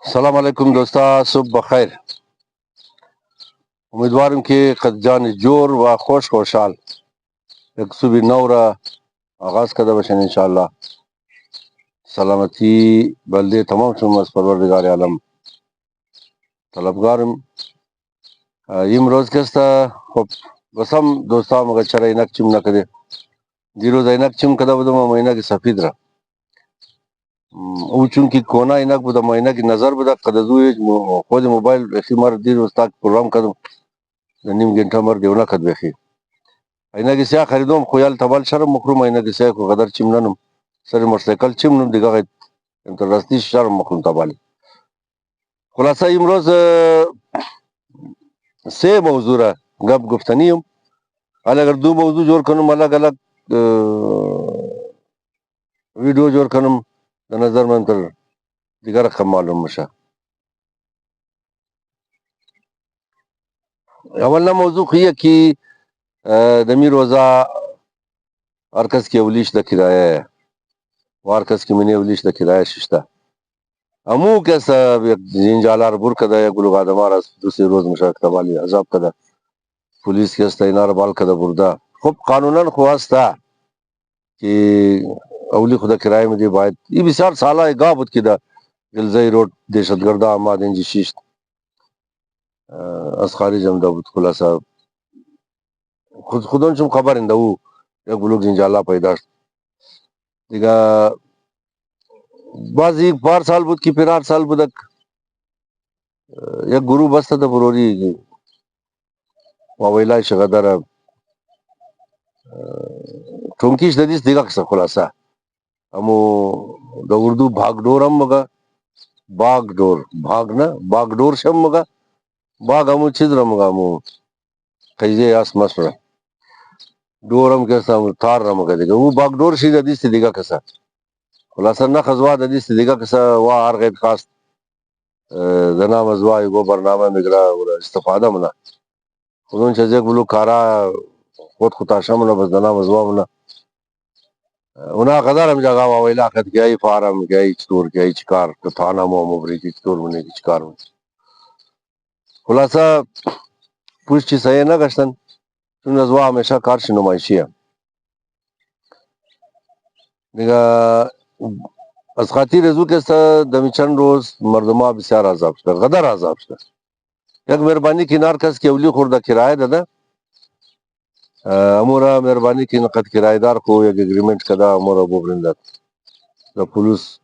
السلام علیکم دوستا، صبح بخیر. امیدوارم که قد جان جور و خوشحال یک صبح نو را آغاز کرده باشین انشاءالله. سلامتی بلده تمام شما از پروردگار عالم طلبگارم. امروز کستا خب بسم دوستا مگه چرا اینک چیم نکده دیروز اینک چیم کده بودم اما اینک سفید را او چونکی کونا اینک بودم اینک نظر بوده قدزوی خود موبایل بخی مر دیروز تاک پروگرام کدم نیم گنٹه مر دیونا کد بخی اینک سیا خریدم خویال تبال شرم مخروم اینک سیا کو قدر چیم ننم سر موتورسایکل چیم نم دیگه انتراستی شرم مخروم تبالی. خلاصه امروز سه موضوع را گپ گفتنیم. حالا اگر دو موضوع جور کنم الگ الگ ویڈیو جور کنم در نظر من تر دیگر رقم معلوم میشه. اولا موضوع خیه که دمی روزا هر کس کی اولیش د کرایه و هر کس کی منی اولیش د کرایه ششته امو کس جنجالار بور کده گلو آدمار از دوسری روز مشارکت والی عذاب کده پولیس کس اینار بال کده برده. خب قانونا خواسته که اولی خدا کرایه میده باید این بسیار ساله گاه بود که ده گلزای روড دهشتگرده آماد اینجی شیشت از خارج هم ده بود. خلاصه خودون چون خبر انده او یک بلوک جنجالا پیدا شد دیگه بعض یک بار سال بود که پیر 8 سال بودک یک گروه بسته ده بروری واویلای شغدر ټونکیش د دې دیگه کسه خلاصه امو د اردو بھاگ ڈور هم مگا باغ ڈور بھاگ نه باغ ڈور شم مگا باغ امو چیز رمگا امو قیزه اس مسره ڈور هم کسا تار رمگا دیگه او باغ ڈور شي د دې دیگه کسه خلاصه نه خزوا د دې دیگه کسه وا هر غیر خاص د نام ازوا یو برنامه میگرا اور استفاده منا خودون چې یک بلو کارا خود خطا شمنه بس د نام ازوا منا اونا قدر هم جگہ واویلا خط گئی فارم گئی چطور گئی چکار تو تھانا مو مبری کی چطور منے کی چکار من خلاصہ پوچھ چی صحیح نہ گشتن چون ازوا ہمیشہ کارش نمائشی ہے دیگه از خاطر رزو که دمی چند روز مردما بسیار عذاب شد غدر عذاب شد. یک مهربانی کنار کس که اولی خورده کرایه داده امورا مهربانی کی نقد کرایه دار کو یک اگریمنٹ کدا امورا بوبرندت د پولیس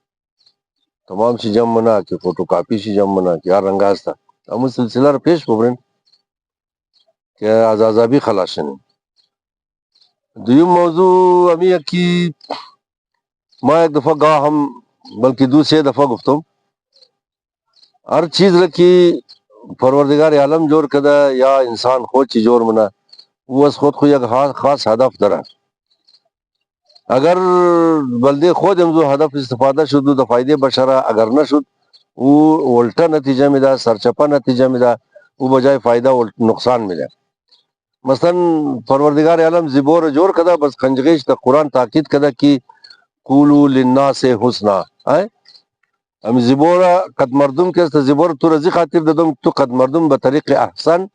تمام شي جمع منا که فوٹو کاپی شي جمع منا که هر رنگ هستا امو سلسله رو پیش ببرین که از عذابی خلاص شنیم. دویم موضوع امیه کی ما یک دفعه گاه هم بلکہ دو سه دفعه گفتم ہر چیز رکی پروردگار عالم جور کده یا انسان خود چی جور منا وہ از خود یک خاص هدف داره اگر بلده خود امزو هدف استفاده شد د فایده بشره اگر نشد او الٹا نتیجه میده سرچپا نتیجه میده او بجای فایده نقصان میده. مثلا پروردگار عالم زبور جور کده بس کنجغیش د قرآن تاکید کده کی قولو للناس حسنا ام زبور قد مردم که زبور تو رزی خاطر ددم تو قد مردم به طریق احسن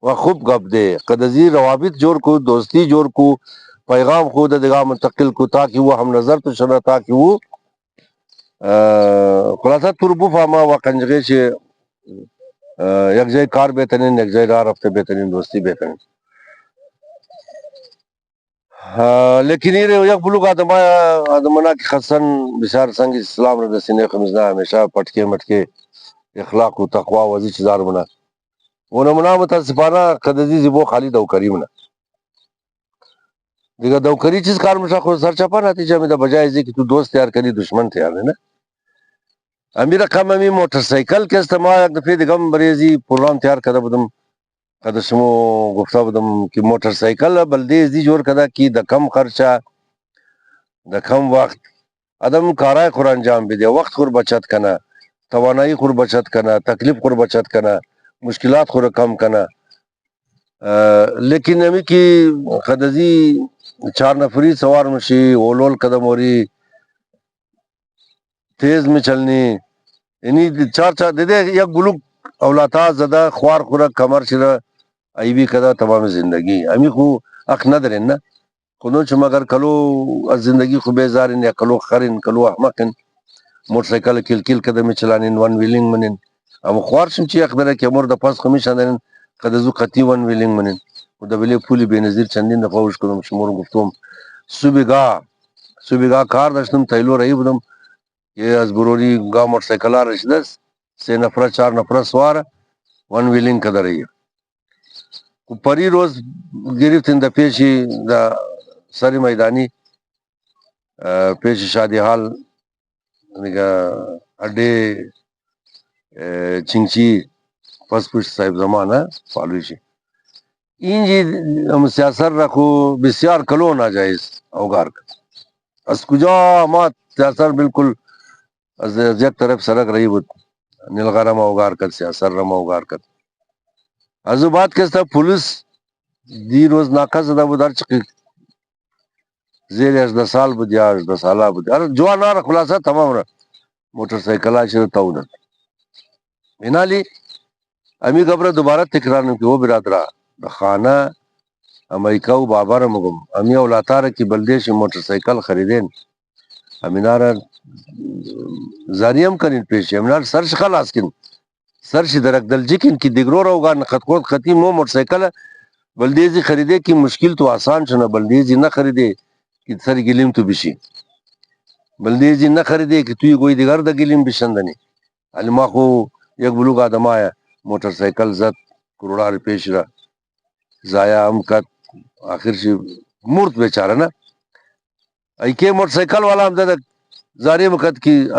و خوب گپ دے قدزی روابط جوڑ کو دوستی جوڑ کو پیغام خود دگاہ منتقل کو تاکہ وہ ہم نظر تو شنا تاکہ وہ خلاصہ تربو فاما و کنجغیش یک جای کار بهترین یک جای راه رفته بهترین دوستی بهترین. لیکن یہ یک بلوک آدمانا کی خصن بسیار سنگ اسلام رد سینے خمزنا ہمیشہ پٹکے مٹکے اخلاق و تقوی وزی چیزار بنا وہ نمنا متاسفانہ قدزی زبو خالی دوکری منا دیگه دوکری چیز کار مشا خود سرچپا نتیجه میده بجای ازی که تو دوست تیار کری دشمن تیار نه. امی رقم امی موٹر سایکل که استعمال یک دفعه دیگم بریزی پروگرام تیار کرده بودم قدشمو گفته بودم که موٹر سایکل بلده ازی جور کده که د کم خرچه د کم وقت آدم کارای خور انجام بده وقت خور بچت کنه توانایی خور بچت کنه تکلیف خور بچت کنه مشکلات خور کم کنه. لیکن امی کی خدزی 4 نفری سوار مشی اول قدم اوری تیز میں چلنی یعنی چار دیده یک بلوک اولاتا زده خوار خورا کمر شده ایوی کده تمام زندگی امی خو اخ ندارین نه خودون چه مگر کلو از زندگی خو بیزارین یا کلو خرین کلو احمقین موتر سایکل کل کل کده می چلانین ون ویلینگ منین اما خوارشم چی اخ داره که امور د پاس خو میشندن کده زو خطی ون ویلینگ منین و د بلی پولی بینظیر چندین دفعه وش کدم شمور گفتم صبحگاه کار داشتم تیلو رهی بودم که از بروری گاه موتر سایکل رسیدس 3 نفره 4 نفره سواره ون ویلینگ کده رهی پری روز گرفتین د پیشی د سری میدانی پیش شادی حال اڈے چنگچی پس پشت صاحب زمانه فالویشی این جی سیاست رکھو بسیار کلو ناجائز اوگار از کجا ما سیاست بالکل از یک طرف سرک رہی بود نیلغرم اوگار کد سیاست رم اوگار کد از بات کستا پولیس دی روز ناکا زده بود هر چقی زیر 18 سال بود یا 18 ساله بود هر جوان را خلاصه تمام را موتر سایکل شده تاودن اینالی امی خبره دوباره تکرار نمی که وہ برادرہ خانه امریکا و بابا را مگم امی اولاتا را که بلدیش موتر سایکل خریدین امینار زانیم کنین پیشی امینار سرش خلاص کن سرش درک دلجی کن که دیگرو را اوگا نخط خود خطیم نو موتر سایکل بلدیزی خریده که مشکل تو آسان شنه بلدیزی نه خریده که سر گلیم تو بشی بلدیزی نه خریده که توی گوی دیگر دا گلیم بشندنی علی ما خو یک بلوگ آدم آیا موتر سایکل زد کروڑا روپیش را ضایع هم کد آخر شی مرد بیچاره نه ایکه موتر سایکل والا هم زده زاری مکد کی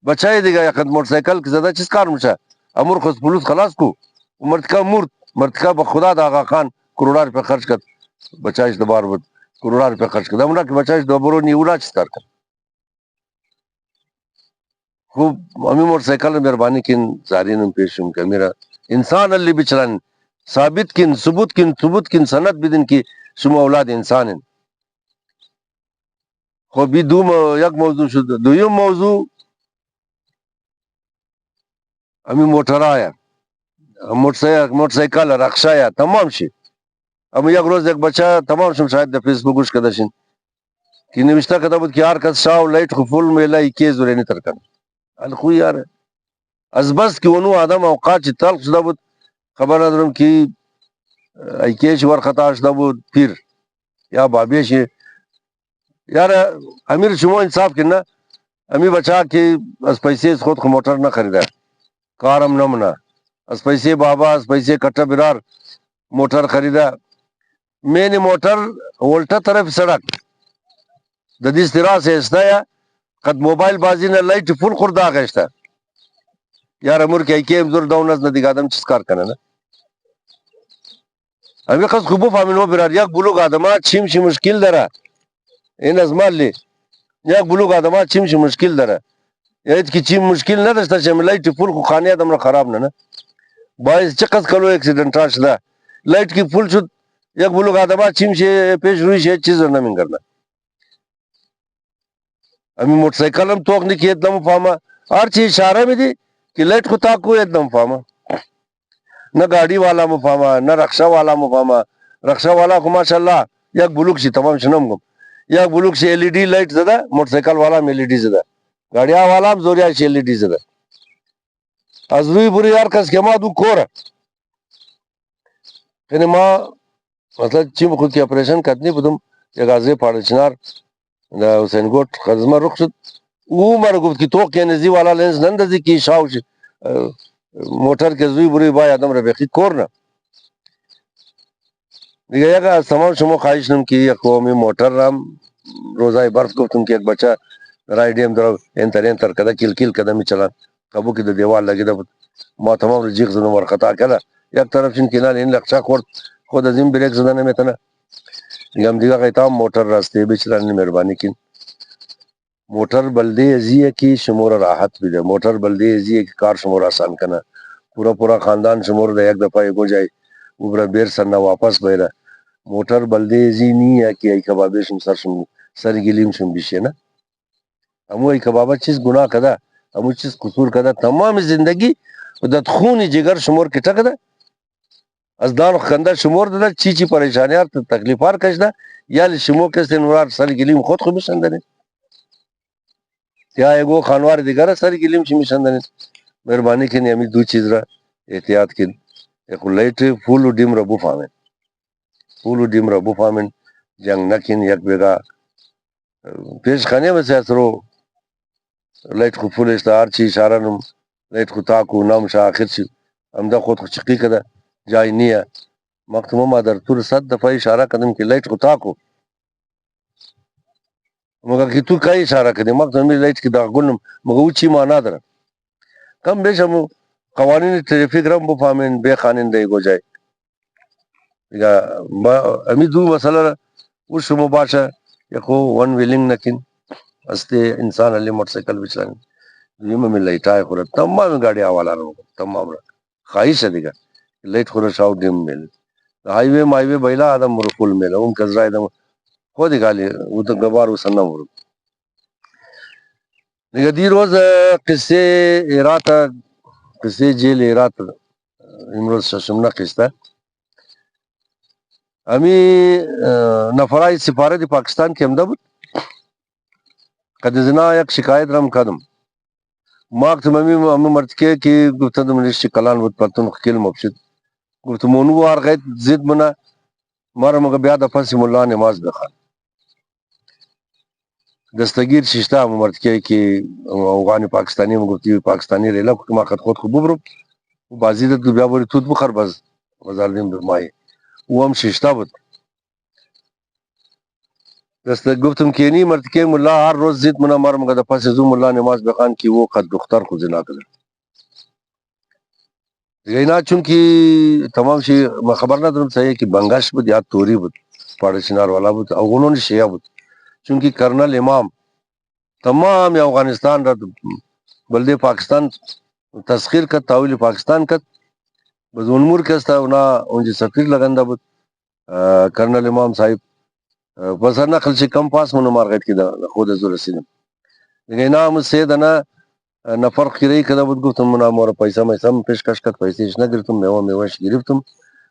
بچای دیگه یقد موتر سایکل کی زده چیز کار میشه امور خود پولیس خلاص کو مرتکا مرتکا به خدا دا آقا خان کروڑا روپے خرچ کد بچایش دوبار بود کروڑا روپے خرچ کد امرا که بچایش دوبارو نیولا چیز کار کد خوب امی موتر سایکل مهربانی کن زارین پیشم که میرا انسان اللي بچلن ثابت کن ثبوت کن سند بدین که شما اولاد انسانن خب بی یک موضوع شد دویم موضوع امی موتر آیا موتر سایکل رخشا یا تمام شی اما یک روز یک بچه تمام شم شاید در فیسبوک گوش کدشین که نوشته کده بود که هر کس شاو لایت خو فول میلا ایکی زورینی ترکن الخو یاره از بس که اونو آدم اوقات چی تلق شده بود خبر ندارم که ایکیش ورخطا شده بود پیر یا بابیش یار امیر شما انصاف کن امی بچا که از پیسه خود خو موتر نہ خریدا کارم نمنا از پیسے بابا از پیسے کٹا برار موٹر خریدا میں نے موٹر الٹا طرف سڑک ددیس طرح سے استایا قد موبائل بازی نہ لائٹ فل خوردا گشتا یار امر کی کیم زور داونز ندی گادم چیز کار کنه نه امی خاص خوبو فامینو برار یک بلوگ آدما چیم چی مشکل داره این از مالی یک بلوگ آدما چیم چی مشکل داره یاد کی چیم مشکل نداشته چې لایت فل خو خانه ادم خراب نه باعث چقدر کلو اکسیڈنٹ شده لایت کی فل شد یک بلوگ آدما چیم چی پیش روی چه چیز نمین کرنا امی موٹر سائیکل هم توق نکی ادم فاما هر چی اشاره می دی کہ لائٹ کو تاکو ادم فاما نہ گاڑی والا مفاما نہ رکشا والا مفاما رکشا والا کو ماشاءاللہ یک بلوک شي تمام شنم گم یک بلوک شي ال ای ڈی لائٹ زده موٹر سائیکل والا ال ای ڈی زده گاڑیا والا هم زوریا شي ال ای ڈی زده از روی بری یار کس که ما دو کوره یعنی ما مثلا چیم خود کی اپریشن کتنی بودم یک غازی پاڑچنار دا حسین گوٹ خزمه رخ شد او مرا گفت که تو که نزی والا لنز نندازی که شاو شي موتر که زوی بری با آدم را بخید کورنه دیگه یک از تمام شما خواهش نم که یک قومی موتر رام روزای برف گفتم که یک بچه رایدیم در انتر کده کل کده می چلن کبو که در دیوال لگیده بود ما تمام رو جیغ زدم ورخطا کده یک طرف شن کنال این لقچه خورد خود از این بریک زده نمیتنه دیگه هم دیگه قیتام موتر راسته بچلن مهربانی کن موتر بلدی ازیه که شمور راحت بیده موتر بلدی ازیه که کار شمور آسان کنه پورا خاندان شمور ده یک دفعه گو جای اوبرا بیر سرنا واپس بیره موتر بلدی ازی نیه که ای کبابه شم سر گلیم شم بیشه نه امو ای کبابه چیز گناه کده ام چیز قصور کده تمام زندگی د خونی جگر شمور کې ټک ده از دان خنده شمور ده چی چی پریشانیار تکلیفار کشده یا شمو که سنوار سر گلیم خود خو میشندنه یا ایگو خانوار دیگر سر گلیم چی میشندنه مهربانی کنی امی دو چیز را احتیاط کن یک لایٹ فول و ڈیم را بفهمن فول و ڈیم را بفهمن جنگ نکن یک بیگا پیش خانه مثل اثرو لایت خو فول است هر چی اشاره نم لایت خو تاکو نام شا آخر چی امدا خود خو چقی کده جای نیه مقتما ما در طور صد دفعه اشاره کدم که لایت خو تاکو مگر که تو کای اشاره کدی مقتما می لایت کی دا گلم مگر او چی معنا داره کم بیش هم قوانین ترافیک رم بفهمن به خاننده گو جای یا امی دو مسئله او شما باشه یکو ون ویلینگ نکن استه انسان علی موٹرسائیکل بچلان دویمه می لایټای خوره تمام ګاډي حواله رو تمام را خواهش دیگه لایټ خوره شاو ډیم میل هایوی مایوی بیلا آدم مرکول میل اون کزرا آدم خودی گالی او تو گبار و سنم ورم دیگه دی روز قصه ایراتا قصه جیل ایرات امروز ششمنا قصه امی نفرای سفارت پاکستان که امده بود قد زنا یک شکایت رم کدم ماکتم امی مرتکه که گفتم نشتی کلان بود پرتون خکیل مبشد گفتم اونو آرغیت زید منا مارا مگه بیا د پس مولا نماز بخوان دستگیر ششتا مرتکه که افغان پاکستانی گفتی پاکستانی ریلا ما خود خود خوب برو بازی تو بیا بری توت بخر باز بازار دیم برمای او هم ششتا بود دست گفتم که نی مرتکه مولا هر روز زید منا مارا مگه د پس زو مولا نماز بخوان که وہ خود دختر خود زنا کرد دینا چونکی تمام شی خبر ندارم صحیح که بنگاش بود یا توری بود پاڑشنار والا بود او انہوں نے شیعہ بود چونکی کرنل امام تمام افغانستان را بلدے پاکستان تسخیر کت تاویل پاکستان کت بزونمور کستا اونا اونجی سفیر لگنده بود کرنل امام صاحب بس هر نقل چی کم پاس منو مارغیت کی دا خود ازو رسیدم دیگه اینا هم سید انا نفر خیره کده بود گفتم منا مورا پیسا میسا پیشکش کت پیسیش نگرفتم میوش گرفتم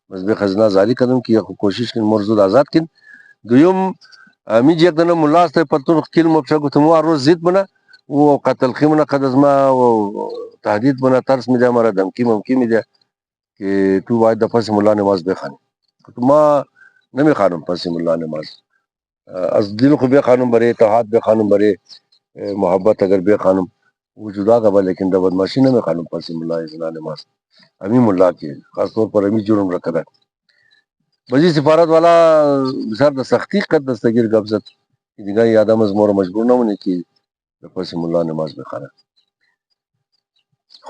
بس به خزنه زاری کدم که یکو کوشش کن مرزود آزاد کن دویم می یک دنه ملاست پتون خیل مبشه گفتم و روز زید بنا و قتل خیمنا قد از ما و تهدید بنا ترس میده مرا دمکی ممکی میده که تو باید د پس مولا نماز بخوانی ما نمیخوانم پس مولا نماز از دل خو بخوانم برای اتحاد بخوانم برای محبت اگر بخوانم وہ جدا کا لیکن د بدمعاشی نمیخوانم پس مولا ازنا نماز امی مولا کی خاص طور پر امی جرم رکھا ہے بجی سفارت والا بسار د سختی قد دستگیر قبضت دیگه ای آدم از مور مجبور نمونه که پس مولا نماز بخوانه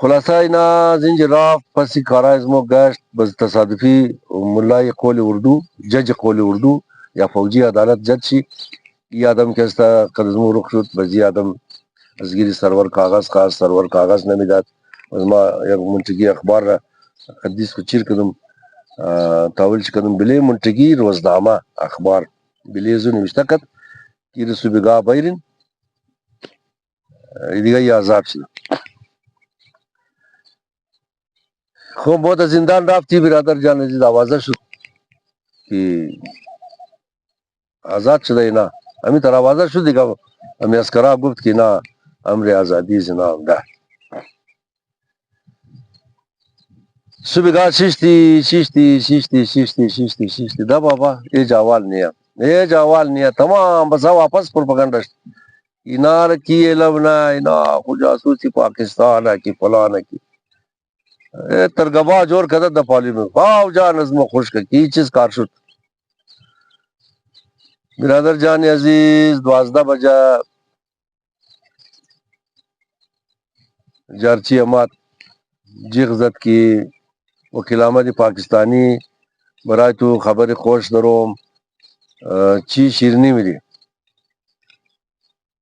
خلاصه اینا زنجی رافت پسی کارا ازمو گشت بس تصادفی ملای قول اردو جج قول اردو یا فوجی عدالت جج شی ای آدم کستا قد ازمو رخ شد بزی آدم ازگیری سرور کاغذ خواست سرور کاغذ نمیداد از ما یک منتگی اخبار را حدیث کو چیر کدم تاول چی کدم بلی منتگی روزنامه اخبار بلی ازو نوشته کد که رسو بگاه بیرین دیگه ای آزاد شد خب بہت زندان رفتی برادر جان عزیز آوازه شد که آزاد شده اینا امی تر آوازه شد دیگه امی اسکرا گفت که نه امر آزادی زنا ده صبح شیشتی ده بابا ای جوال نیا تمام بسا واپس پروپگنڈا اینار کی لبنا اینا خو جاسوسی پاکستان کی فلان کی ترگبا جور کده د پارلیمنت باو جان نظم خوش کی چیز کار شد برادر جان عزیز 12 بجا جارچی امات جیغ زد کی وکیل احمد پاکستانی برای تو خبر خوش دروم چی شیرنی میری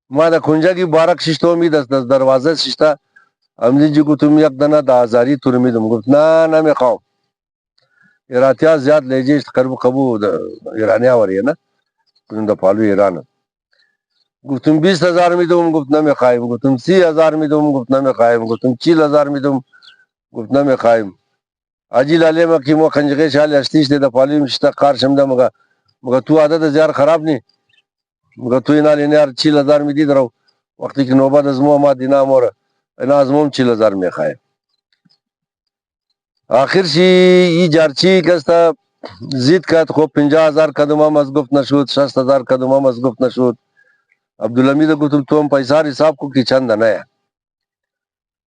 ما دا کنجا کی بارک ششتو می دست دروازه ششتا امزی جی کو تم یک دنا دا هزاری تو میدم گفت نه نمیخوام ایراتیا زیاد لیجیش قرب قبو ایرانیا وریه نه کنم دا پالو ایران گفتم 20,000 میدم، گفت نمیخوایم. گفتم 30,000 میدم، گفت نمیخوایم. گفتم 40,000 میدم، گفت نمیخوایم. حاجی لاله ما که ما خنجقه شال اشتیش ده پالیم شتا قارشم ده مگه تو عادت زیار خراب نی، مگه تو اینا لینیار 40,000 میدی درو وقتی که نوبت از ما دینا مور اینا از موم 40,000 میخوایم. آخر شی ای جارچی کستا زید کرد. خب 50,000 قدم هم از گفت نشد، 60,000 قدم هم از گفت نشد. عبدالحمید گفتم تو هم پیسه حساب کو که چند نه.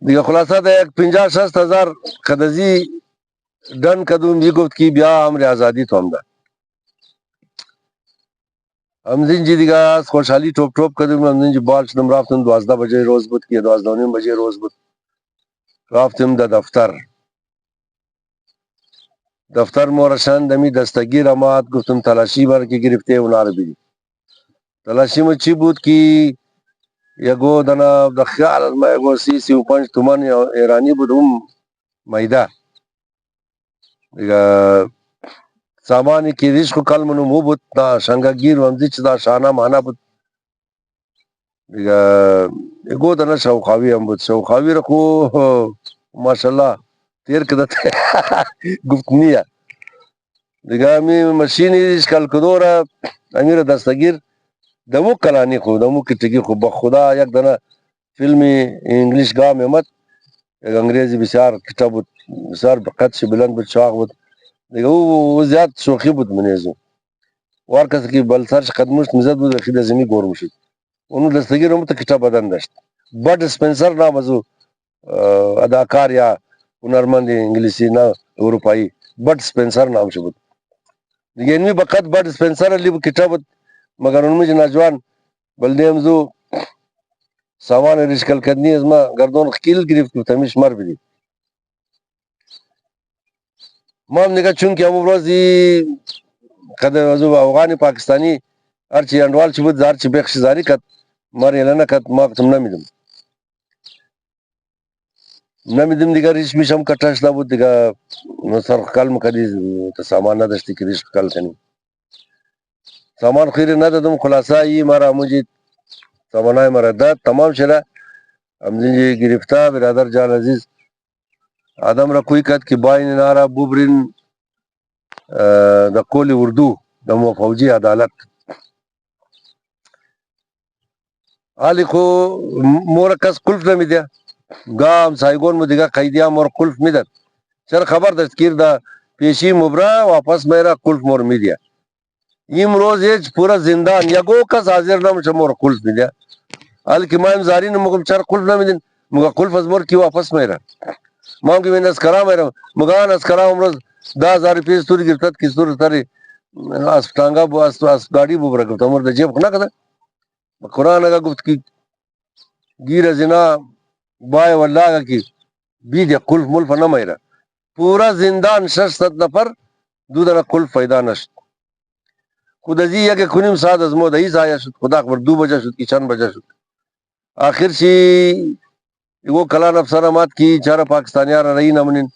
دیگه. خلاصه ده یک 50-60,000 قدزی دن کدوم می گفت که بیا امر آزادی تو هم ده همزین جی دیگه از خوشحالی ټوپ ټوپ کردیم. همزین جی بال شدم رفتم 12 بجه روز بود که 12 نیم بجه روز بود. رفتم در دفتر مورشان دمی دستگیر آمد. گفتم تلاشی بر که گرفته اونا رو بدید. تلاشی ما چی بود که یگو دنا د خیال از ما یگو 35 تومان ایرانی بود اون میده دیگه. سامانی که ریش خو کلمونو مو بود دا شنگگیر ومزی چه دا شانه مانه بود دیگه. یگو دنا شوخاوی هم بود. شوخاوی رو خو ماشالله تیر کدت گفت نیه دیگه. امی مشینی ریش کل کدوره امیر دستگیر دمو کلانی خو دمو کتگی خو بخدا یک دنا فیلمی انگلیش گام امد یک انگریزی بسیار کتاب بود بسیار بقدش بلند بود شاق بود دیگه. او زیاد شوخی بود منیزو وار کسی که بل سرش قدمش میزد بود خیلی زمین گور میشد. اونو دستگیر هم تا کتاب بدن داشت. بد اسپنسر نام از اداکار یا هنرمند انگلیسی نه اروپایی بد اسپنسر نام شد بود دیگه. اینمی بقد بد اسپنسر علی بود کتاب بود مگر اونمی نجوان بلده همزو سامان ریشکل کردنی از ما گردون خیل گرفت که تمیش مر بدید. ما هم نگاه چون که همون روزی قدر از افغانی پاکستانی هرچی اندوال چی بود هرچی بخش زاری کد مار یلنه کد ما کتم نمیدم دیگه. ریش میشم کتاش بود دیگه. سر کل مکدی تا سامان نداشتی که ریش کل کنی سامان خیلی ندادم. خلاصه ای مرا مجید سامانای مرا داد تمام شده. همزینجی گرفته برادر جان عزیز آدم را کوی کد که باین نارا بوبرین د قول اردو د مو فوجی عدالت حالی خو مور کس قلف نمیده گام سایگون مو دیگه قیدیا مور قلف میداد چرا خبر داشت کیر دا پیشی مبرا واپس میرا قلف مور میدیا. این روز هیچ پورا زندان یگو کس حاضر نمیشه مور قلف میده. حالی که ما امزاری نمگم چرا قلف نمیدین مگه قلف از مور کی واپس میرا. ما هم که من از کرا میرم مگه آن از کرا امروز 10,000 پیش توری گرفتد که توری تاری از ٹانگا بو از گاڑی بو برا گفت امور د جیب خنا کده قرآن اگه گفت که گیر از اینا بای والله کی بید یا قلف ملف نمیره. پورا زندان 600 نفر دو دنا قلف پیدا نشد. خود از یک کنیم ساعت از مود ای ضایع شد. خدا خبر 2 بجه شد که چند بجه شد. آخر شی وہ کلان افسر آمد کی چارا پاکستانیان را رہی نمونین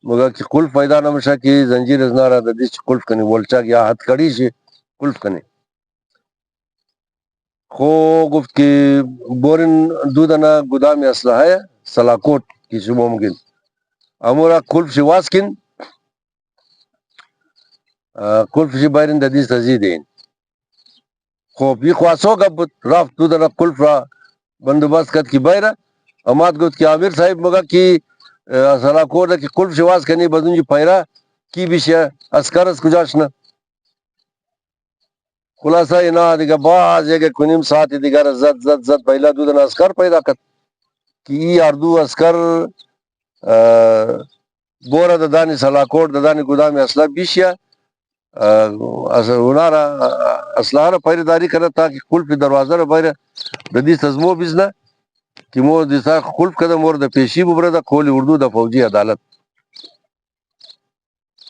مگا کی قلف پیدا نمشا کی زنجیر از نارا دا دیش قلف کنی ولچا یا حد کڑی شی قلف کنی. خو گفت که بورین دو دنا گدام اسلحه سلاکوٹ کی شما ممکن امورا قلف شی واسکن قلف شی بایرن دا دیش تزیدین. خب یہ خواسو گب رفت دو دنا قلف را بندوبست کرد کی بایره اماد گفت که عامر صاحب مگا کی سلاکوٹ کی قلف شی واس کنی بدون جی پیرا کی بیشه اسکر از کجاش نه. خلاصه اینا دیگه باز یک کنیم ساعتی دیگر زد پیلا دو دنا اسکر پیدا کرد که ای اردو اسکر بورا د دانی سلاکوٹ د دانی گدام اسلحه بیشیا اونارا اسلحه را پیرداری کرد تاکہ قلف دروازه را پیر ددی تزمو بزنه که مو دیسا قلف کده مور د پیشی ببره د قول اردو د فوجی عدالت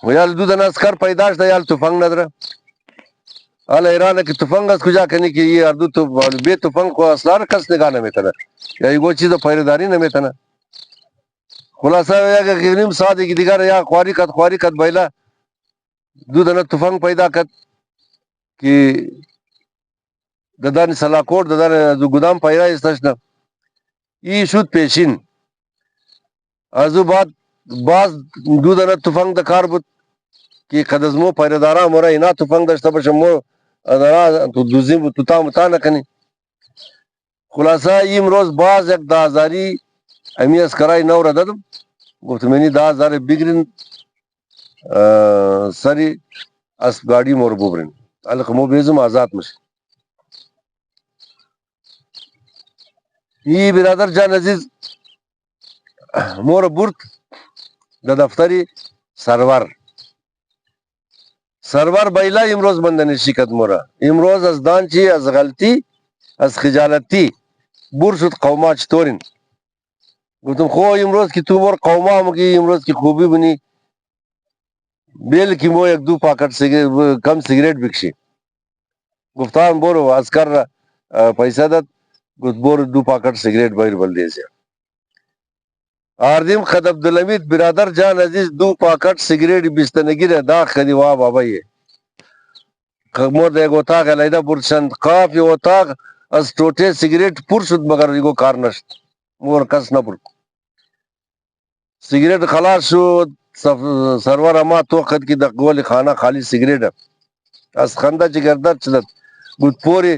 و یال دو دنا اسکر پیداش ده یال تفنگ ندره حالا ایران کی تفنگ از کجا کنی که یہ اردو تو بے تفنگ کو اسلار کس نگاه نمیتنه یا ایگو چیز پیرداری نمیتنه. خلاصه یا که ساده کی دیگر یا خواری کت بیلا دو دنه تفنگ پیدا کت که ددان سلاکوٹ ددان گدام پیدا استشنا ای شد پیشین ازو بعد باز دو دنه تفنگ دکار بود که قدزمو پیردارا مورا اینا تفنگ داشته باشه مو ادارا تو دوزیم تو تا نکنی. خلاصه امروز باز یک دازاری امی اسکرای نو را دادم گفتم اینی 10,000 بگیرین سری از گاڑی مور ببرین الک مو بیزم آزاد مش. ای برادر جان عزیز مور برد د دفتری سرور بیلا امروز بندن شکت مورا امروز از دانچی از غلطی از خجالتی بور شد قوما چطورین گفتم خو امروز کی تو مور قوما مگی امروز کی خوبی بنی بیل کی مو یک دو پاکٹ کم سگریٹ بکشی گفتان بورو از کر پیسہ دت گفت بور دو پاکٹ سگریٹ بیر بل دیزی آردیم خد عبدالحمید برادر جان عزیز دو پاکٹ سگریٹ بستنگی رہ دا خدی وا بابا یہ مور د ایگو تاق علیده برشند قاف یو تاق از ٹوٹے سگریٹ پر شد مگر ایگو کار نشت مور کس نبر سگریٹ خلاص شد سرور اما تو خد کی دقوال خانہ خالی سگریٹ از خنده چی گردد چلد گوت پوری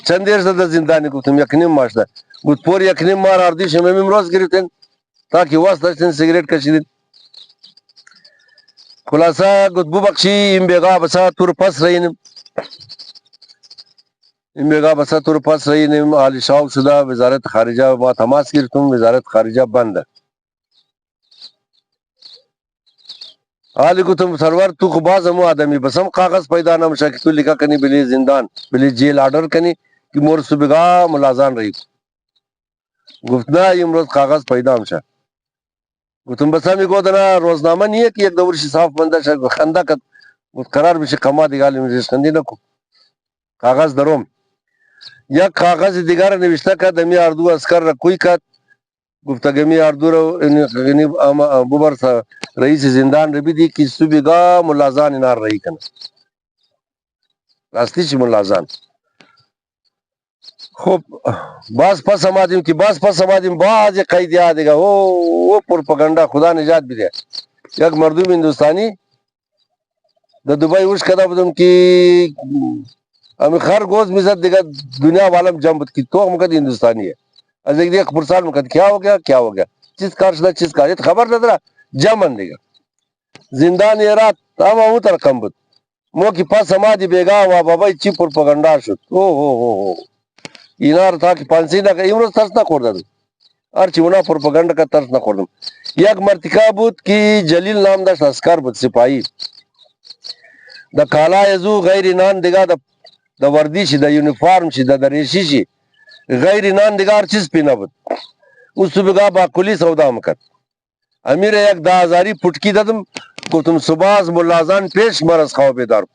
چند دیر زده زندانی گفتم یکنیم ماشده گوت پوری یکنیم مار آردیش همیم روز گرفتن تاکی واسط داشتن سگریٹ کشیدن. خلاصه گوت ببخشی این بیگا بسا تور پس رینم این بیگا بسا تور پس رینم آل شاوق شده وزارت خارجه ما تماس گرفتم وزارت خارجه بنده حالی گفتم سرور تو خو باز همو آدمی بس هم کاغذ پیدا نمشه که تو لکھا کنی بلی زندان بلی جیل آرڈر کنی که مور صبحگاه ملازان رہی گفت نه امروز کاغذ پیدا همشه گفتم بس همی گودنا روزنامه نیه که یک دورشی صاف بنده شد خنده کد گفت قرار بشه کما دیگالی میزش خندی نکو کاغذ دروم یک کاغذ دیگر نوشته کد امی اردو اسکر را کوی کد گفت اگمی اردو رو ببر رئیس زندان ربی دی که صبحگاه ملازان انار رہی کنا راستی چی ملازان خب باز پس آمدیم که باز قید یاد دیگه او پروپاگاندا خدا نجات بیده یک مردم هندوستانی د دبی وش کده بودم که امی خرگوز میزد دیگه دنیا والم جمع بود که تو مکد هندوستانی ہے از ایک دیگه پرسال مکد کیا ہو گیا چیز کار شده چیز کار خبر نداره جمع دیگه زندان رات تمام تر کم بود مو کی پاس آمدی بیگا و بابای چی پروپاگاندا شد او اینار تا که پانسی نکه امروز ترس نخوردم هرچی اونا پروپاگاندا که ترس نخوردم. یک مرتکه بود که جلیل نام داشت اسکر بود سپاهی د کالا یزو غیر نان دیگه د وردی شي د یونیفارم شي د ریشی شي غیر نان دیگه هر چیز پینا بود او صبحگاه با کلی سودا مکرد امیر یک 10,000 پٹکی دادم گفتم صبح از ملازان پیش مرز خواه بیدار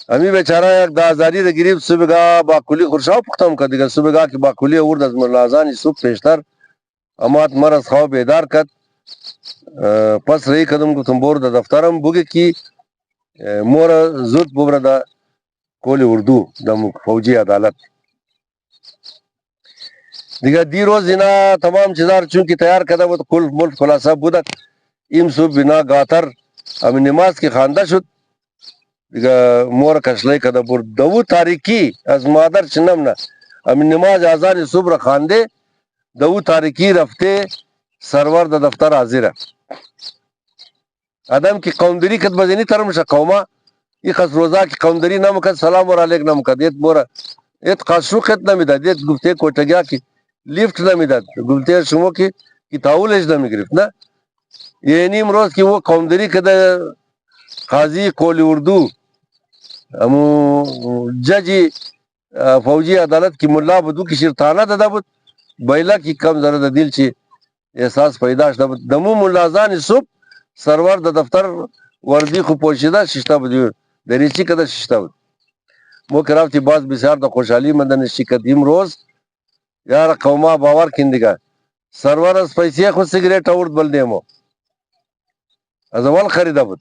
امی بیچاره یک 10,000 ده گریب صبحگاه با کلی خورشاو پختم کرد دیگه صبحگاه که با کلی ورد از ملازانی صبح پیشتر امات مرز خواه بیدار کرد پس رئی کدم گفتم بور د دفترم بوگه کی مور زود ببره د کول اردو د فوجی عدالت دیگه دی روز اینا تمام چیزار چونکه تیار کرده بود کل ملک خلاصه بودک ایم صبح بنا گاتر امی نماز کی خانده شد دیگه مور کشلی کرده بود دو تاریکی از مادر چنم نه امی نماز آزان صبح را خانده دو تاریکی رفته سرور د دفتر حاضره آدم کی قومدری کد بزنی ترمشه قوما ای خس روزا کی قومدری نمکد سلام علیک نمکد ایت مورا ایت قاشوقت نمیداد ایت گفته کوٹگیا کی لیفت نمیداد گفته شما کی تاولش نمیگرفت نه یعنی امروز کی وہ قومدری کده قاضی قول اردو امو ججی فوجی عدالت کی ملا بدو کی شرطانه داده بود بیلا کی کم زرد دل چی احساس پیدا شده بود دمو ملازان صبح سرور د دفتر وردی خو پوشیده شیشته بود دریچی کده شیشته بود. مو که رفتی باز بسیار دا خوشحالی مندنشی کدیم روز یار قوما باور کندگه سرور از پیسه خود سیگریٹ آورد بلدیمو از اول خریده بود.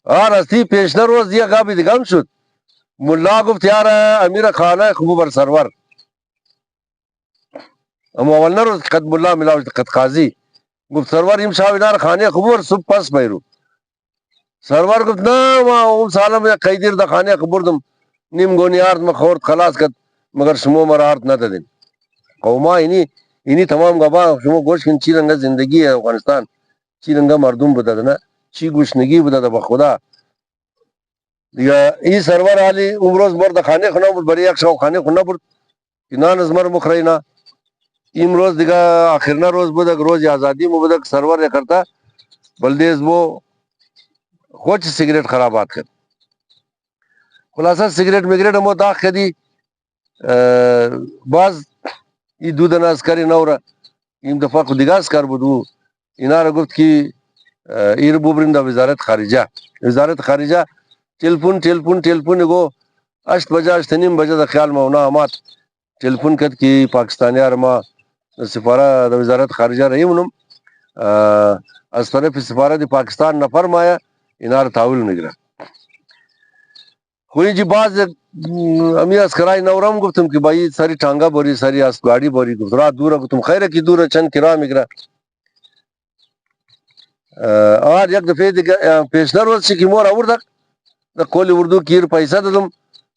راستی پیشنه روز یه قابی دیگه هم شد. ملا گفت یار امیر خانه خوب بر سرور. اما اول روز قد ملا ملاوش قد قاضی گفت سرور این شاوینار خانه خوب بر صبح پس بیرو. سرور گفت نه ما اون سالم یا قیدیر دا خانه خوب بردم نیم گونی آرد ما خورد خلاص کد مگر شما مرا آرد ندادین. قوما اینی تمام گبا شما گوش کن چی رنگا زندگی افغانستان چی رنگا مردم بوده نه چی گوشنگی بوده به خدا. دیگه این سرور علی امروز برد خانه خونه بود برای یک شو خانه خونه بود اینا نزمر مخرینا امروز دیگه آخرنا روز بود روز آزادی مو بود سرور کرتا بلدیز مو خود سیگریٹ خرابات کرد. خلاصہ سیگریٹ میگریٹ مو داغ کدی باز ای دودن اسکری نورا این دفعه خود دیگه اسکر بودو اینا را گفت که ایر بوبرین دا وزارت خارجه تلفون گو 8 بجه 8:30 دا خیال ما اونا آمات تلفون کد که پاکستانی ها ما سفاره دا وزارت خارجه رئیمونم از طرف سفارت پاکستان نفرمایا اینا را تحویل میگیره. خوی جی باز امی اسکرای نورم گفتم که بایی سری ٹانگا بوری سری اس گاڑی بوری گفت رات دورا گفتم خیره کی دورا چند کرا میگیره. یک دفعه دیگه پیشنه روز شی که مور آوردک دا کولی اردو کیر پیسه دادم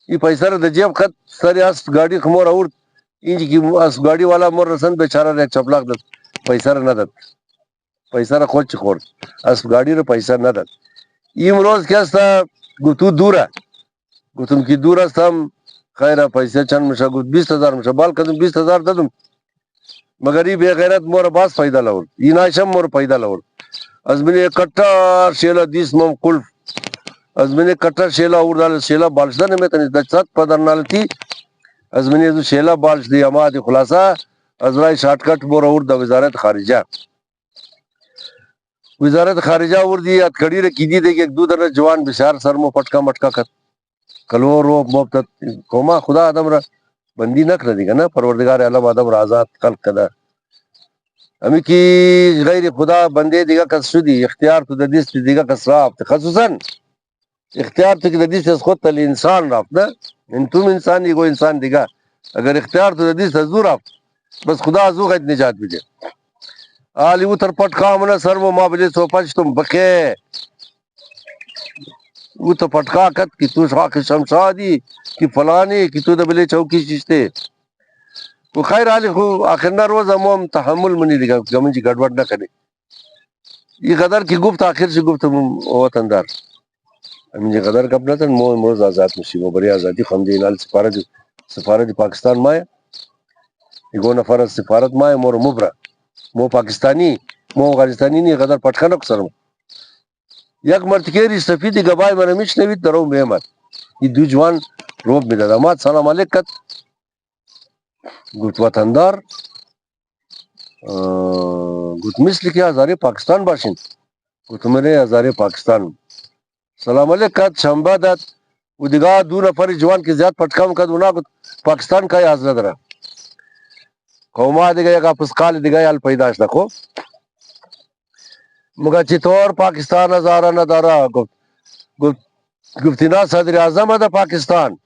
ای پیسه را دا جیب خط سری اس گاڑی خمور آورد اینجی که اس گاڑی والا مور رسند بیچاره را یک چپلاق داد پیسه را نداد پیسه را خود چی خورد اس گاڑی را پیسه نداد. این روز که است گفتو دوره گفتم که دور هستم خیره پیسه چند میشه گفت 20,000 میشه بال کدم 20,000 دادم مگر ای بے غیرت مور باز پیدا لورد این آیشم مور پیدا لورد از من کٹر شیلا دیس مم قلف از من کٹر شیلا اوردال شیلا بالشدن میتونی دچت پدرنالتی از من از شیلا بالش دی اما دی خلاصه از رای شارٹ کٹ مور اورد وزارت خارجه اوردی ات کڑی ر کیدی دی ایک دو در جوان بشار سر مو پٹکا مٹکا کت کلور رو مبتت کوما خدا آدم را بندی نکړه دیگه نه پروردگار عالم آدم را آزاد خلق کده امی کی غیر خدا بندے دیگه کس شدی اختیار تو ددیس دیگه کس رافت خصوصا اختیار تو که ددیس از خود تل انسان رافت نه انتم انسان یگو انسان دیگه اگر اختیار تو ددیس از دو رافت بس خدا از او غید نجات بده آلی او تر پٹکا منا سر و ما بجے سو پچ تم بکے وہ تو پٹکا کت کہ تو شاک شمشادی کہ فلانی کہ تو دبلے چوکی ششتے وہ خیر حالی خو آخرنا روز ہم تحمل منی دیگا گمن جی گڑبڑ نہ کرے یہ قدر کی گفت آخر سے گفت وطندار ہم جی قدر کب نہ تن مو موز آزاد مشیو بری آزادی خمدی نال سفارت پاکستان مائے ایگو نفر سفارت مائے مور مبرا مو پاکستانی مو افغانستانی نہیں قدر پٹکا نہ سرم یک مرتکیری سفیدی گبای من میش نوید درو میمد این دو جوان روب میداد اماد سلام علیک کت گفت وطندار گفت مثل که هزاره پاکستان باشین گفت میره هزاره پاکستان سلام علیک کت شنبه داد و دیگه دو نفر جوان که زیاد پٹکام کد اونا گفت پاکستان کای حاضر داره قوما دیگه یک پسقال دیگه یال پیداش نکو مگه چطور پاکستان هزاره نداره گفت اینا صدر اعظم ده پاکستان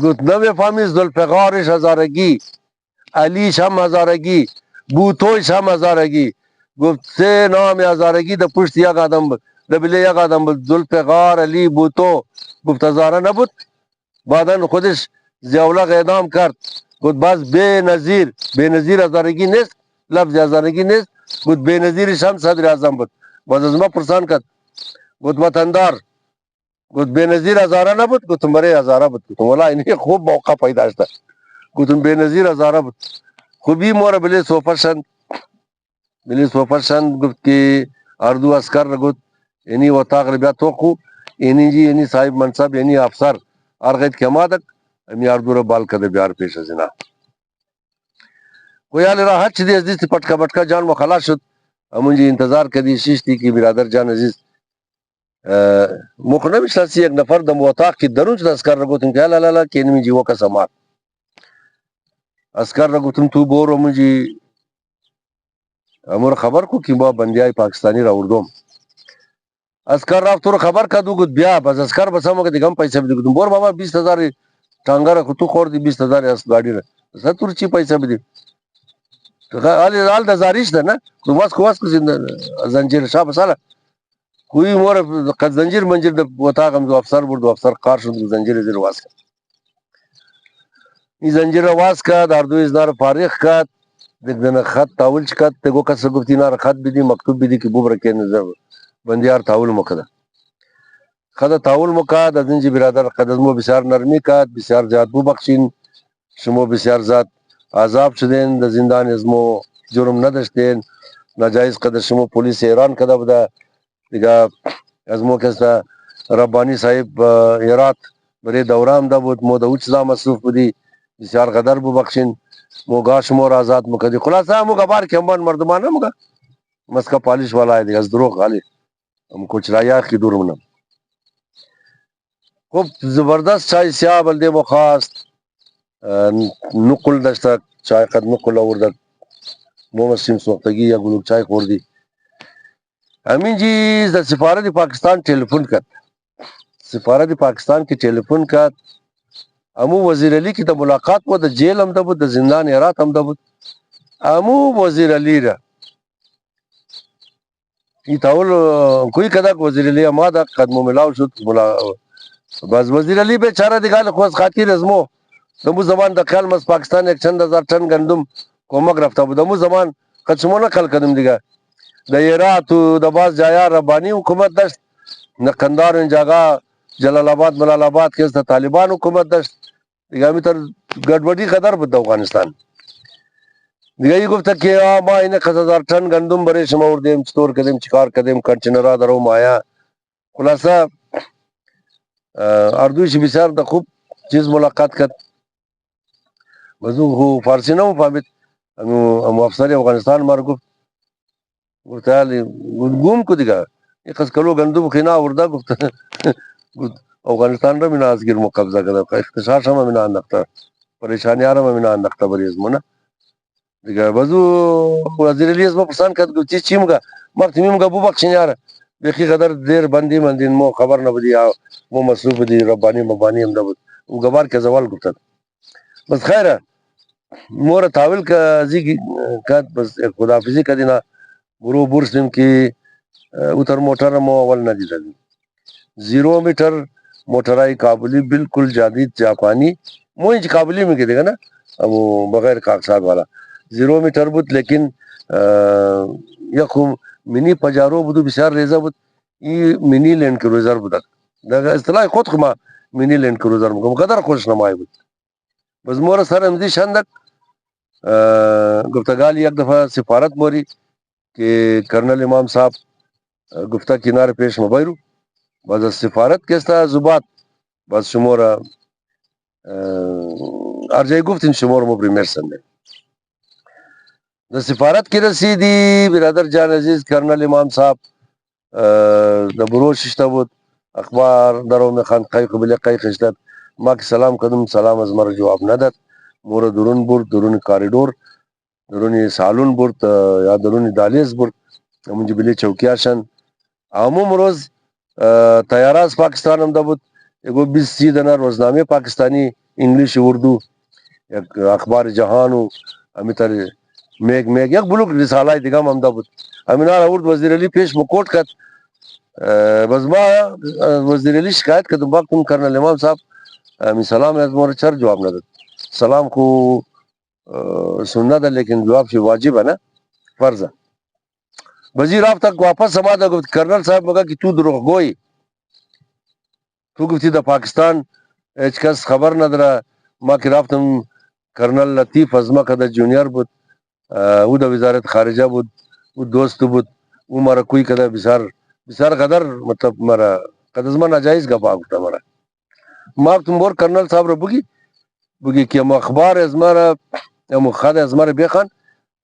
گفت نوی فهمیز ذوالفقارش هزارگی علیش هم هزارگی بوتوش هم هزارگی گفت سه نام هزارگی ده پشت یک آدم بود ده بله یک آدم بود ذوالفقار علی بوتو گفت هزاره نبود بعدن خودش زیولق اعدام کرد گفت باز بے نظیر هزارگی نیست لفظ هزارگی نیست گفت بے نظیرش هم صدر اعظم بود باز از ما پرسان کرد گفت وطندار گفت بے نظیر هزاره نبود گفتم برای هزاره بود گفتم والا اینی خوب موقع پیدا شد گفتم بے نظیر هزاره بود خوبی مور بلی سوپرشند گفت که اردو اسکر گفت اینی وطاق ربیا توقو اینی جی اینی صاحب منصب اینی افسر ارغید کمادک امی اردو را بال کده بیار پیش از اینا گویالی را حد چیدی از دیستی پٹکا جان و خلاص شد مجھے انتظار کدی شیش تھی کہ برادر جان عزیز مخنم شخصی ایک نفر دم وطاق کی درونچ اسکر رگو تم کہ لا لا لا کہ انمی جیو کا سمات اسکر رگو تم تو بورو مجھے امور خبر کو کہ با بندیائی پاکستانی راوردوم اسکر راف تو خبر کا دو گد بیا بس اسکر بسامو کہ دگم پیسے بھی دو بور بابا 20,000 ٹانگا رکھو تو خور دی 20,000 اس گاڑی رکھ ستر چی پیسے بھی دی آل دا زاریش دا نا تو واس کو زنجیر شاپ سالا کوئی مور قد زنجیر منجیر دا وطاق ہم دو افسر بردو افسر قار شد زنجیر زیر واس کا ای زنجیر واس کا داردو ازنار فارغ کا دیکھ دینا خط تاول چکت تگو کس گفتی نار خط بھی دی مکتوب بھی دی کہ بوب رکھے نظر بندیار تاول مکدا خدا تاول مکاد از انجی برادر قد ازمو بسیار نرمی کاد بسیار جادبو بخشین شمو بسیار ذات عذاب شدین دا زندان ازمو جرم ندشتین ناجائز قدر شمو پولیس ایران کدا بدا دیگا ازمو کسا ربانی صاحب ایرات برے دورام دا بود مو دا اچلا مصروف بدی بسیار قدر بو بخشین مو گاش مور آزاد مکدی خلاصا مو گبار کمبان مردمانا مگا مسکا پالش والا ہے دیگا از دروغ غالی ہم کچھ رایا کی دور منم خوب زبردست چای سیاه بلده مخواست نقل داشتا چای قد نقل آوردد مو مسلم سوختگی یا گلوک چای خوردی امین جی دا سفارت پاکستان ٹیلیفون کرد سفارت پاکستان کی ٹیلیفون کرد امو وزیر علی کی تا ملاقات بود دا جیل ہم دا بود دا زندان ایرات ہم دا بود امو وزیر علی را ای تاول کوئی کدا وزیر علی اما دا قدمو ملاو شد بس وزیر علی بیچاره دیگه خواست خاطر از مو دمو زمان د خیال مس پاکستان یک چند هزار ٹن گندم کومک رفته بود دمو زمان قد شما نقل کردم دیگه د ایرات و د باز جایا ربانی حکومت داشت نقندار این جاگا جلال آباد ملال آباد که است طالبان حکومت داشت دیگه همی تر گڑبڑی قدر بود افغانستان دیگه ای گفت که ما این 1,000 ٹن گندم برای شما وردیم چطور کدیم چیکار کدیم کنچنرا درو مایا خلاصه اردوش بسیار د خوب چیز ملاقات کرد وزو فارسی نمو فهمید امو افسر افغانستان مار گفت حالی گوم کو دیگه یک از کلو گندم خینا ورده گفت افغانستان را مینا از گیر مو قبضه کرده اختشاش هم مینا انداخته پریشانی ها را مینا انداخته بری ازمو نه دیگه وزو وزیر علی ازمو پرسان کرد گفت چی مگه مرد مگه بو بخشین یاره بیخی قدر دیر بندی مندین مو خبر نبودی مو مصروف دی ربانی مبانی هم نبود او گبار که زوال گفتد بس خیره مور تاول کا زی کد بس خدافزی کدینا برو برسیم که اتر موٹر مو اول ندیدن 0 میٹر موٹرائی کابلی بالکل جدید جاپانی مو انچ کابلی میں گدے گا نا وہ بغیر کاغذات والا 0 میٹر بود لیکن یخو منی پجارو بدو بسیار ریزا بود ای منی لینڈ کروزر بود دا اصطلاح خود خما منی لینڈ کروزر مگم قدر خوش نمائی بود بس مور سر امزی شندک گفتگالی یک دفعہ سفارت موری کہ کرنل امام صاحب گفتہ کنار پیش مبایرو بس سفارت کستا زبات بس شمورا ارجای گفتین شمور مبری مرسن دا سفارت کی رسیدی برادر جان عزیز کرنل امام صاحب دا بروش اشتا بود اخبار درو میں خان قای قبل قای خشتت ما کی سلام کدم سلام از مر جواب نداد مور درون برد درون کاریدور درون سالون برد یا درون دالیز برد منجی بلی چوکیاشن عموم روز تیاراز پاکستان هم دا بود اگو 20-30 دنه روزنامه پاکستانی انگلیش اردو یک اخبار جهان و امیتر میگ یک بلوک رسالای دیگه هم دا بود امینار اورد وزیر علی پیش مکوٹ کد بس ما وزیر علی شکایت کدم وقتم کرنل امام صاحب امی سلام از مور چر جواب نداد سلام کو سننا دا لیکن جواب شی واجب ہے نا فرض ہے وزیر آپ تک واپس سما دا گفت کرنل صاحب مگا کہ تو دروغ گوئی تو گفتی دا پاکستان ایچ کس خبر ندرا ما کی رافتم کرنل لطیف ازما کدا جونیئر بود او دا وزارت خارجہ بود او دوست بود او مارا کوئی کدا بسار قدر مطلب مارا قد ازما ناجائز گپا گفتا مارا ما تم بور کرنل صاحب را بگی کہ ام اخبار ازما را ام خط ازما را بخان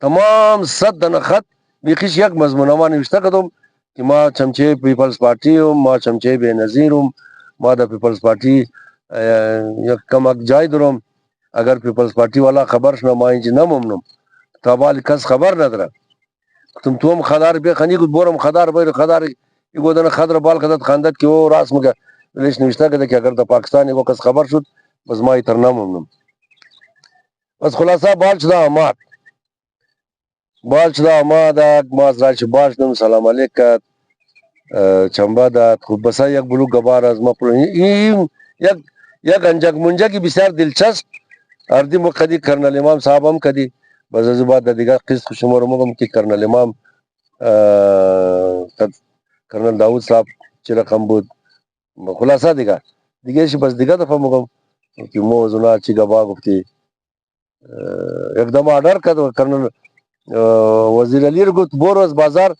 تمام 100 دنه خط بیخیش یک مضمون ما نوشته کردم که ما چمچه پیپلز پارتی هم، ما چمچه بے نظیر هم، ما د پیپلز پارتی یک کم اک جای دارم، اگر پیپلز پارتی والا خبر شنا ما اینجا نمومنم تا بالی کس خبر نداره تو هم خدار بیا خنی گود بورم خدار بایر خدار ای گودن خدر بال کدت خندت که او راست مگه لیش نوشته کده که اگر د پاکستان یو کس خبر شد بس ما تر نمومنم. بس خلاصه بال شده آماد ما از رایش باش دم سلام علیکم چنبه داد خب بسا یک بلوک گبار از ما این یک انجک منجکی بسیار دلچسب اردی ما کدی کرنل امام صاحب هم کدی بس از بعد دیگر قسط شما رو مگم که کرنل امام کرنل داود صاحب چه رقم بود خلاصه دیگه بس دیگه دفعه مگم که موضوعات چی گبا گفتی اقدام آرڈر کرد کرنل وزیر علی رو گفت برو از بازار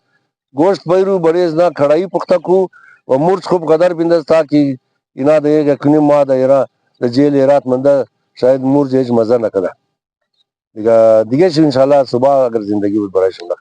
گوشت بیرو بریز نہ کھڑائی پختہ کو و مرچ خوب قدر بندز تھا کہ اینا دے گا کنی ما دا ایرا دا جیل ایرات مندہ شاید مرچ ایج مزہ نہ کدا دیگه شو انشاءاللہ صبح اگر زندگی بود برای شما